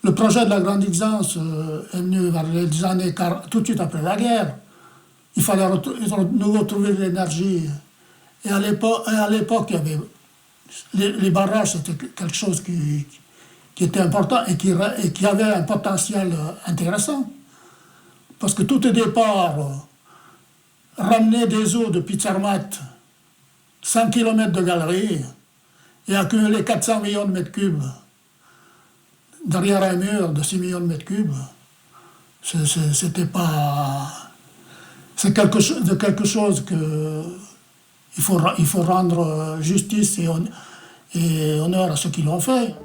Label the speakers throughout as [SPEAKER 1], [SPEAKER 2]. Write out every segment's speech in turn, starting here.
[SPEAKER 1] Le projet de la Grande Exigence est venu vers les années tout de suite après la guerre. Il fallait nous retrouver l'énergie. Et à l'époque, il y avait les barrages, c'était quelque chose qui était important et qui avait un potentiel intéressant. Parce que tout au départ, ramener des eaux depuis Zermatt, 100 km de galerie, et accumuler 400 millions de mètres cubes derrière un mur de 6 millions de mètres cubes, c'était pas... C'est quelque chose que il faut rendre justice et honneur à ceux qui l'ont fait.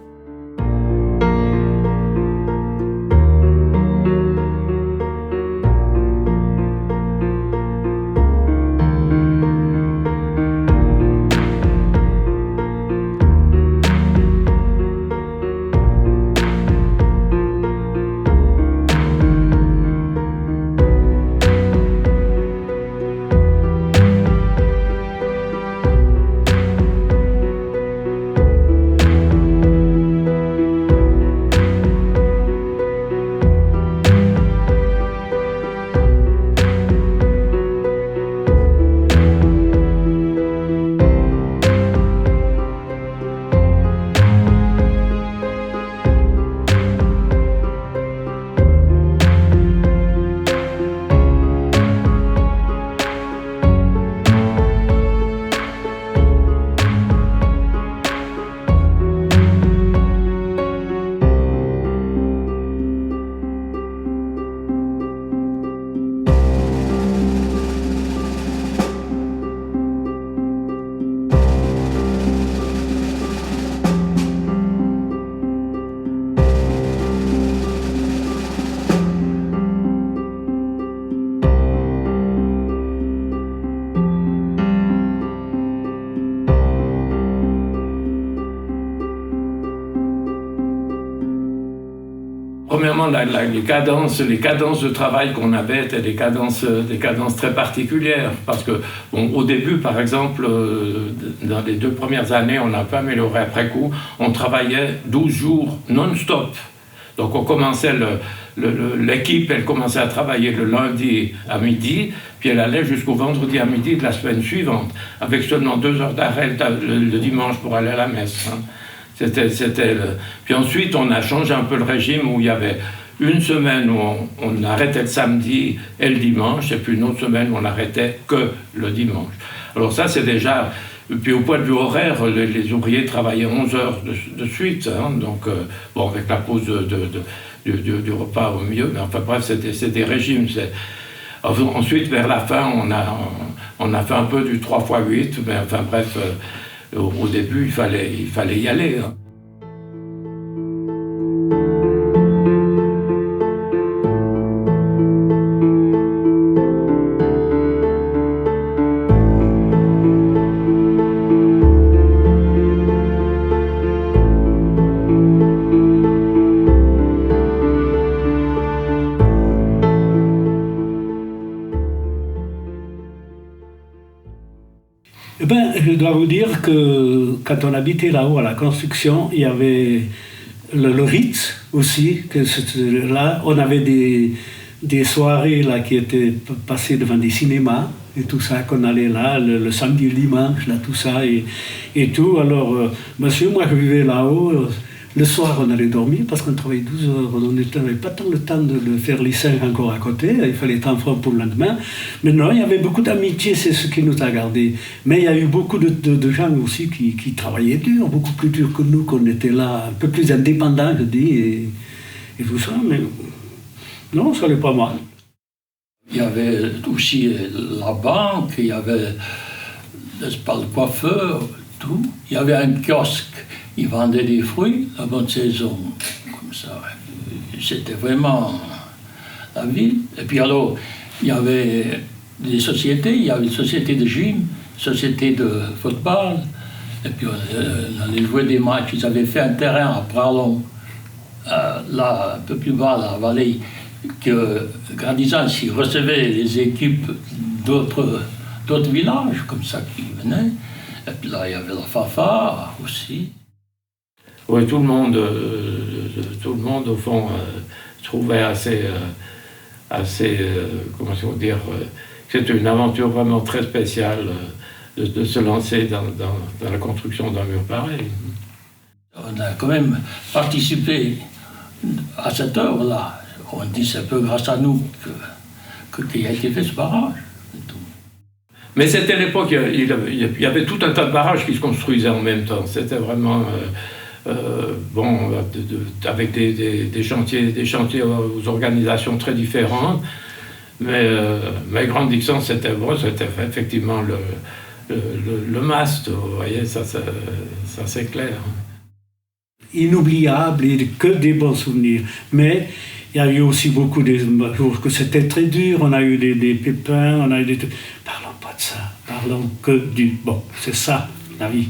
[SPEAKER 2] Premièrement, les cadences de travail qu'on avait étaient des cadences très particulières. Parce que, bon, au début, par exemple, dans les 2 premières années, on a un peu amélioré après coup, on travaillait 12 jours non-stop. Donc on commençait, l'équipe, elle commençait à travailler le lundi à midi, puis elle allait jusqu'au vendredi à midi de la semaine suivante, avec seulement 2 heures d'arrêt le dimanche pour aller à la messe. Hein. Puis ensuite, on a changé un peu le régime où il y avait une semaine où on arrêtait le samedi et le dimanche, et puis une autre semaine où on arrêtait que le dimanche. Alors ça, c'est déjà... Puis au point de vue horaire, les ouvriers travaillaient 11 heures de suite, hein, donc bon, avec la pause du repas au milieu, mais enfin bref, c'est des régimes. Ensuite, vers la fin, on a fait un peu du 3x8, mais enfin bref... Au début, il fallait y aller. Hein.
[SPEAKER 3] Je dois vous dire que quand on habitait là-haut à la construction, il y avait le Ritz aussi. Là, on avait des soirées là, qui étaient passées devant des cinémas et tout ça, qu'on allait là, le samedi et le dimanche, là, tout ça et tout. Alors, monsieur, moi je vivais là-haut. Le soir, on allait dormir parce qu'on travaillait 12 heures. On n'avait pas tant le temps de faire les 5 encore à côté. Il fallait être en front pour le lendemain. Mais non, il y avait beaucoup d'amitié, c'est ce qui nous a gardés. Mais il y a eu beaucoup de gens aussi qui travaillaient dur, beaucoup plus dur que nous, qu'on était là, un peu plus indépendants, je dis, et tout ça. Mais non, ça n'allait pas mal.
[SPEAKER 4] Il y avait aussi la banque, il y avait, n'est-ce pas, le coiffeur, tout. Il y avait un kiosque. Ils vendaient des fruits à bonne saison, comme ça. C'était vraiment la ville. Et puis alors, il y avait des sociétés, il y avait une société de gym, société de football. Et puis on allait jouer des matchs. Ils avaient fait un terrain à Pralon, là, un peu plus bas, dans la vallée, que Grandisance, ils recevaient les équipes d'autres villages, comme ça, qui venaient. Et puis là, il y avait la fanfare aussi.
[SPEAKER 2] Oui, tout le monde, au fond, trouvait assez, comment dire, que c'était une aventure vraiment très spéciale de se lancer dans la construction d'un mur pareil.
[SPEAKER 4] On a quand même participé à cette œuvre-là. On dit c'est un peu grâce à nous qu'il a été fait ce barrage.
[SPEAKER 2] Mais c'était l'époque, il y avait tout un tas de barrages qui se construisaient en même temps. C'était vraiment, avec des chantiers aux organisations très différentes. Mais Grande Dixon, c'était effectivement le mast, vous voyez, ça c'est clair.
[SPEAKER 3] Inoubliable et que des bons souvenirs. Mais il y a eu aussi beaucoup de jours que c'était très dur, on a eu des pépins, on a eu des... Parlons pas de ça, parlons que du... Bon, c'est ça, la vie.